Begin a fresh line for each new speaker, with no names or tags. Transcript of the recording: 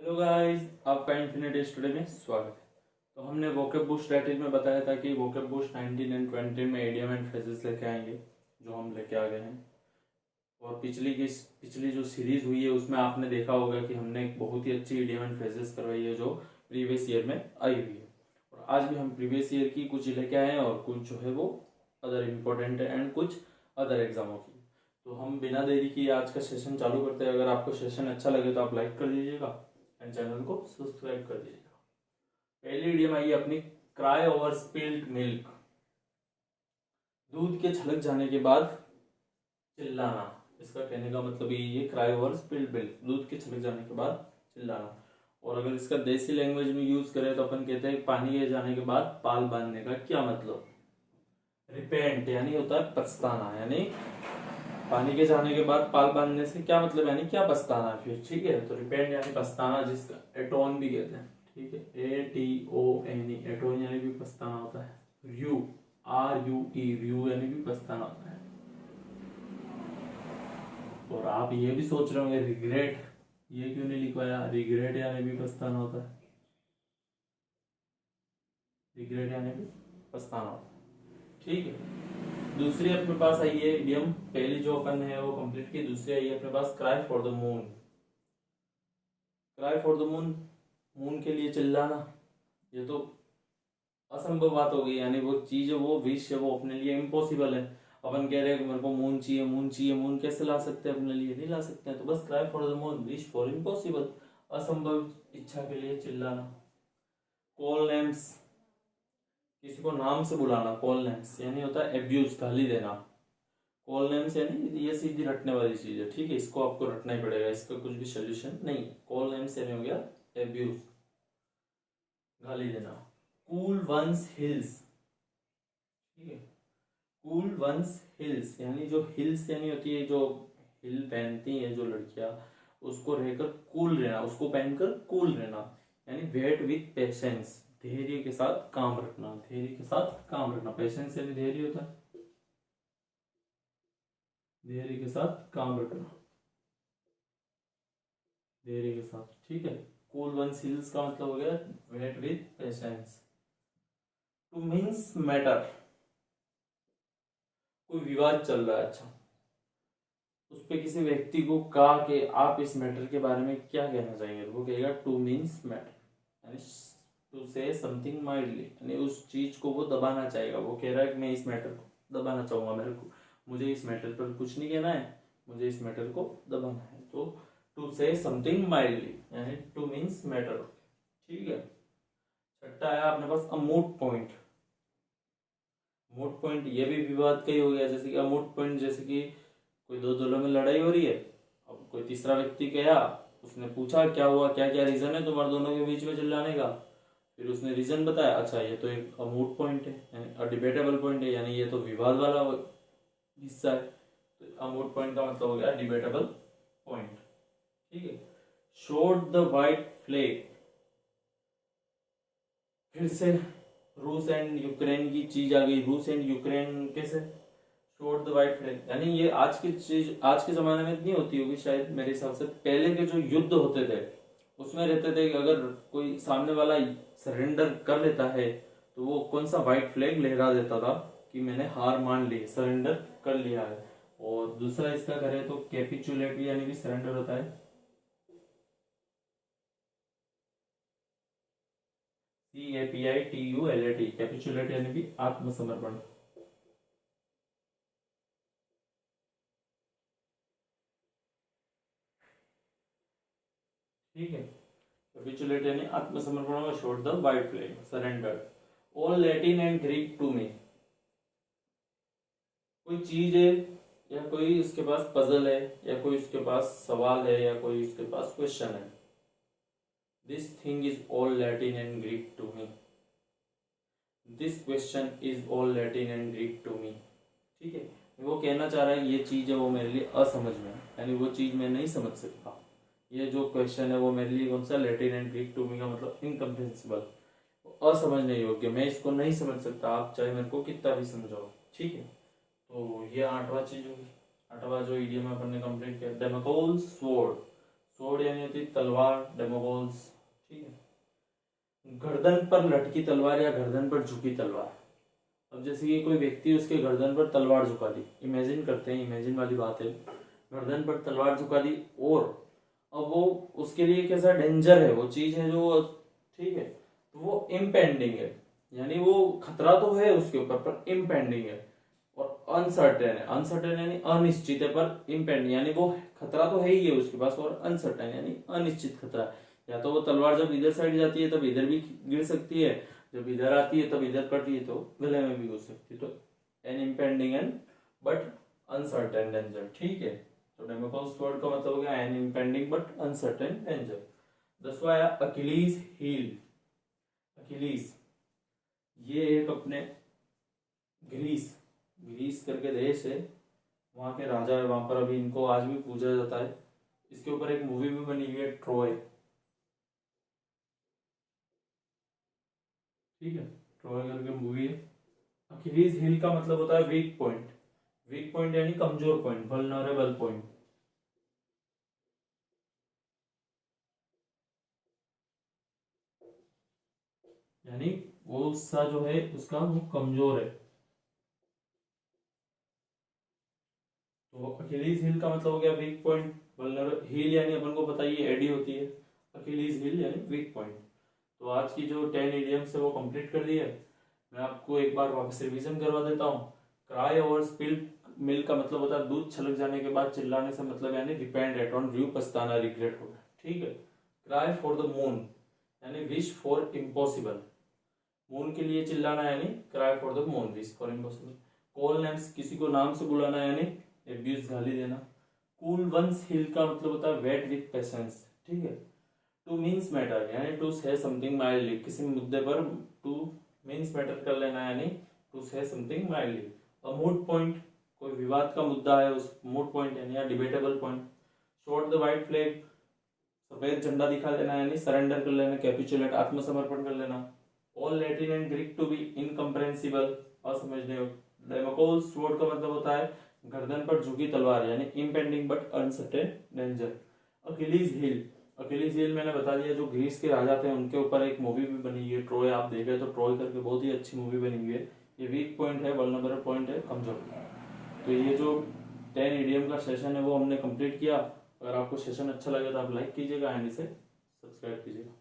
Hello guys, आपका infinite study में स्वागत है। तो हमने वोकैब बूस्ट स्ट्रैटेजी में बताया था कि वोकैब बूस्ट 19 एंड 20 में इडियम एंड फ्रेजेस लेके आएंगे, जो हम लेके आ गए हैं। और पिछली जो सीरीज हुई है उसमें आपने देखा होगा कि हमने एक बहुत ही अच्छी इडियम एंड फ्रेजेस करवाई है जो प्रीवियस ईयर में आई हुई है। और आज भी हम प्रीवियस ईयर की कुछ लेके आए हैं और कुछ जो है वो अदर इम्पोर्टेंट है एंड कुछ अदर एग्जामों की। तो हम बिना देरी किए आज का सेशन चालू करते हैं। अगर आपको सेशन अच्छा लगे तो आप लाइक कर दीजिएगा एंड चैनल को सब्सक्राइब कर दीजिएगा। पहली इडियम आई है अपनी, क्राई ओवर स्पिल्ड मिल्क। दूध के छलक जाने के बाद चिल्लाना। इसका कहने का मतलब यही है, क्राई ओवर स्पिल्ड मिल्क, दूध के छलक जाने के बाद चिल्लाना। और अगर इसका देसी लैंग्वेज में यूज करें तो अपन कहते हैं पानी के जाने के बाद पाल बांधने का क्या मतलब। रिपेंट यानी होता है पछताना, यानी पानी के जाने के बाद पाल बांधने से क्या मतलब, यानी क्या पछताना फिर। ठीक है, तो रिपेंट यानी पछताना, जिसका एटोन भी कहते हैं। ठीक है, ATONE, एटोन यानी भी पछताना होता है। RUE, RUE यानी भी पछताना होता है। और आप ये भी सोच रहे होंगे रिग्रेट ये क्यों नहीं लिखवाया, रिग्रेट यानी भी पछताना होता है। रिग्रेट यानी भी पछताना होता है। ठीक है, दूसरी अपने पास आई है इडियम। पहली जो अपन है वो कंप्लीट की, दूसरी आई है अपने पास, cry for the moon. Cry for the moon, moon के लिए चिल्लाना। ये तो असंभव बात हो गई, यानी वो चीज है, वो विश है, वो अपने लिए इम्पॉसिबल है। अपन कह रहे हैं कि मेरे को मून चाहिए, मून चाहिए, मून कैसे ला सकते हैं अपने लिए, नहीं ला सकते हैं। तो बस cry for the moon, wish for impossible, असंभव इच्छा के लिए चिल्लाना। कॉल नेम्स, किसी को नाम से बुलाना। कॉल नेम्स यानी होता है एब्यूज, गाली देना। कॉल नेम्स यानी ये सीधी रटने वाली चीज है। ठीक है, इसको आपको रटना ही पड़ेगा, इसका कुछ भी सोल्यूशन नहीं। कॉल नेम्स यानी हो गया एब्यूज, गाली देना। Cool once hills. ठीक है, कूल वंस हिल्स यानी जो हिल्स यानी होती है, जो हिल पहनती है जो लड़कियां, उसको रहकर कूल रहना, उसको पहनकर कूल रहना। यानी वेट विथ पेशेंस, धैर्य के साथ काम रखना, धैर्य के साथ काम रखना। पेशेंस यानी धैर्य होता है, धैर्य के साथ काम रखना, धैर्य के साथ। ठीक है, कूल वंस हिल्स का मतलब हो गया wait with patience. To means matter, कोई विवाद चल रहा है, अच्छा, उस पे किसी व्यक्ति को कहा कि आप इस मैटर के बारे में क्या कहना चाहेंगे, तो वो कहेगा टू मीन्स मैटर, यानी टू से समथिंग माइल्डली, यानी उस चीज को वो दबाना चाहेगा। वो कह रहा है कि मैं इस मैटर को दबाना चाहूंगा, मेरे को, मुझे इस मैटर पर कुछ नहीं कहना है, मुझे इस मैटर को दबाना है। तो टू से समथिंग माइल्डली यानी टू मीन्स मैटर। ठीक है, छठा आया अपने पास अमूट पॉइंट। मूट पॉइंट ये भी विवाद का ही हो गया। जैसे कि अमूट पॉइंट, जैसे कि कोई दो दलों में लड़ाई हो रही है, अब कोई तीसरा व्यक्ति गया, उसने पूछा क्या हुआ, क्या क्या रीजन है तुम्हारे दोनों के बीच में चिल्लाने का। फिर उसने रीजन बताया, अच्छा ये तो एक अमूट पॉइंट है, यानी डिबेटेबल पॉइंट है, यानी ये तो विवाद वाला हिस्सा है। तो अमूट पॉइंट का मतलब हो गया डिबेटेबल पॉइंट। ठीक है, शोड द वाइट फ्लैग, फिर से रूस एंड यूक्रेन की चीज आ गई। रूस एंड यूक्रेन कैसे, शोड द वाइट फ्लैग, यानी ये आज की चीज आज के जमाने में नहीं होती होगी शायद, मेरे हिसाब से पहले के जो युद्ध होते थे उसमें रहते थे कि अगर कोई सामने वाला सरेंडर कर लेता है तो वो कौन सा व्हाइट फ्लैग लहरा देता था कि मैंने हार मान ली, सरेंडर कर लिया है। और दूसरा इसका करें तो कैपिचुलेट यानी कि सरेंडर होता है, CAPITULAT, कैपिचुलेट यानी कि आत्मसमर्पण। ठीक है, कैपिचुलेट यानी आत्मसमर्पण और showed the white flag, surrender. All Latin and Greek to me, कोई चीज है या कोई उसके पास पजल है या कोई उसके पास सवाल है या कोई उसके पास क्वेश्चन है। This thing is all Latin and Greek to me, this question is all Latin and Greek to me. ठीक है, वो कहना चाह रहा है ये चीज है वो मेरे लिए असमझ में है, यानी वो चीज मैं नहीं समझ सकता। ये जो क्वेश्चन है वो मेरे लिए कौन सा, Latin and Greek to me का मतलब इनकम्प्रेंसिबल, असमझने योग्य, मैं इसको नहीं समझ सकता, आप चाहे मेरे को कितना भी समझाओ। ठीक है, तो ये आठवां चीज होगी। आठवां जो इडियम अपन ने कंप्लीट किया, डेमोकोल स्वॉर्ड। स्वॉर्ड यानी होती है तलवार, डेमोगोल्स, ठीक है। गर्दन पर लटकी तलवार या गर्दन पर झुकी तलवार। अब जैसे कि कोई व्यक्ति उसके गर्दन पर तलवार झुका दी, इमेजिन करते हैं, इमेजिन वाली बात है, गर्दन पर तलवार झुका दी और अब वो उसके लिए कैसा डेंजर है, वो चीज है जो, ठीक है, तो वो इम्पेंडिंग है, यानी वो खतरा तो है उसके ऊपर पर इम्पेंडिंग है, और अनसर्टेन है, अनसर्टेन यानी अनिश्चित है पर इम्पेंडिंग यानी वो खतरा तो है ही है उसके पास, और अनसर्टेन यानी अनिश्चित खतरा है। या तो वो तलवार जब इधर साइड जाती है तब इधर भी गिर सकती है, जब इधर आती है तब इधर पड़ती है तो गले में भी हो सकती है। तो an impending and but uncertain danger, ठीक है। तो डेमोक्लोस वर्ड का मतलब हो गया an impending but uncertain danger. 10वां आया अकिलीज हील। अकिलीज ये एक अपने ग्रीस, ग्रीस करके देश है, वहां के राजा है, वहां पर अभी इनको आज भी पूजा जाता है। इसके ऊपर एक मूवी भी बनी हुई है ट्रॉय, ठीक है, ट्रॉय करके मूवी है। अखिलीज हिल का मतलब होता है वीक पॉइंट, वीक पॉइंट यानी कमजोर पॉइंट, वल्नरेबल पॉइंट। यानी वो उसका जो है उसका वो कमजोर है। तो अखिलीज हिल का मतलब हो गया वीक पॉइंट, वल्नरेबल हिल यानी अपन को पता ही है एडी होती है, अखिलीज हिल यानी वीक पॉइंट। तो आज की जो 10 इडियम्स है वो कंप्लीट कर दी है। मैं आपको एक बार वापस रिवीजन करवा देता हूँ। क्राई ओवर स्पिल्ड मिल्क का मतलब होता है दूध छलक जाने के बाद चिल्लाने से, मतलब यानी रिपेंट एट ऑन व्यू, पछताना, रिग्रेट होगा, ठीक है। क्राई फॉर द मून यानी विश फॉर इम्पॉसिबल, मून के लिए चिल्लाना यानी cry for the moon, wish for impossible. Call names किसी को नाम से बुलाना यानी एब्यूज, गाली देना। कूल वंस हिल का मतलब होता है वेट विथ पेशेंस, ठीक है। टू मीन्स मैटर यानी टू से समथिंग माइल्डली, किसी मुद्दे पर टू मीन्स मैटर कर लेना यानी to say something mildly. A moot point कोई विवाद का मुद्दा है, उस मूड पॉइंट यानी debatable point. Shot the white flag सफेद झंडा दिखा देना यानी सरेंडर कर लेना, कैपिचुलेट आत्मसमर्पण कर लेना। All Latin and Greek to be incomprehensible, असमझने योग्य। डेमोकोल स्वॉर्ड का मतलब होता है गर्दन पर झुकी तलवार यानी impending but uncertain danger. Achilles heel, Achilles heel मैंने बता दिया, जो ग्रीस के राजा थे उनके ऊपर एक मूवी भी बनी हुई है ट्रॉय, आप देख रहे तो ट्रॉय करके बहुत ही अच्छी मूवी बनी हुई है। ये वीक पॉइंट है, वल्नरेबल पॉइंट है, कमजोर। तो ये जो 10 ईडीएम का सेशन है वो हमने कंप्लीट किया। अगर आपको सेशन अच्छा लगे तो आप लाइक कीजिएगा एंड इसे सब्सक्राइब कीजिएगा।